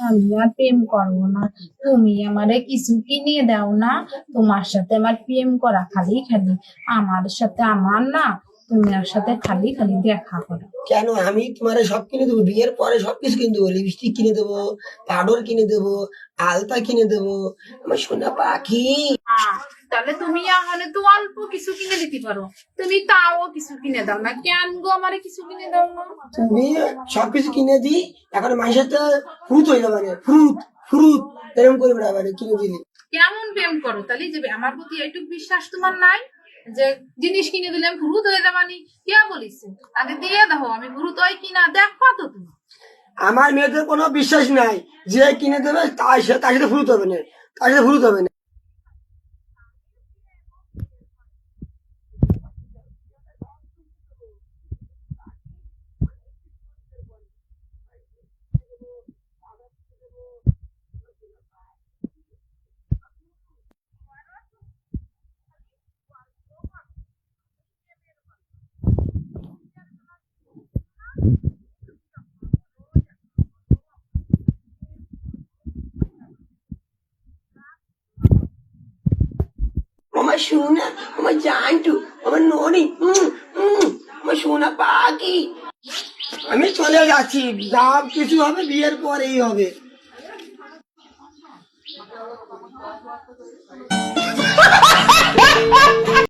আমি আর প্রেম করবো না। তুমি আমারে কিছু কিনে দাও না, তোমার সাথে আমার প্রেম করা খালি খালি আমার সাথে আমার না, তোমার সাথে খালি খালি দেখা করা। কেন আমি তোমার সব কিনে দেবো, বিয়ের পরে সবকিছু কিনে দেবো, লিপস্টিক কিনে দেবো, পাউডার কিনে দেবো, আলতা কিনে দেবো, আমার সোনা পাখি। তাহলে তুমি আহলে তো অল্প কিছু কিনে দিতে পারো, তুমি তাও কিছু কিনে দাও না কেন গো? আমারে কিছু কিনে দাও না। তুমি সবকিছু কিনে দিই, এখন মানুষের তো ফ্রুত হয়ে যাবে, ফ্রুত ফ্রুত এরকম করে বেড়াবে কিনে দিলি। কেমন প্রেম করো তাহলে যে আমার প্রতি এইটুকু বিশ্বাস তোমার নাই যে জিনিস কিনে দিলে আমি ভূত হয়ে যাবানি? কে বলিস? আগে দিয়ে দাও, আমি ভূত হয় কিনা দেখো তো তুমি। আমার মেয়েদের কোনো বিশ্বাস নাই, যে কিনে দেবে তার সাথে ফ্রুত হবে না, তার সাথে ফ্রুত হবে না। আমার সোনা, আমার জানটু, আমার ননি, আমার সোনা পাখি। আমি চলে যাচ্ছি, যা কিছু হবে বিয়ের পরেই হবে।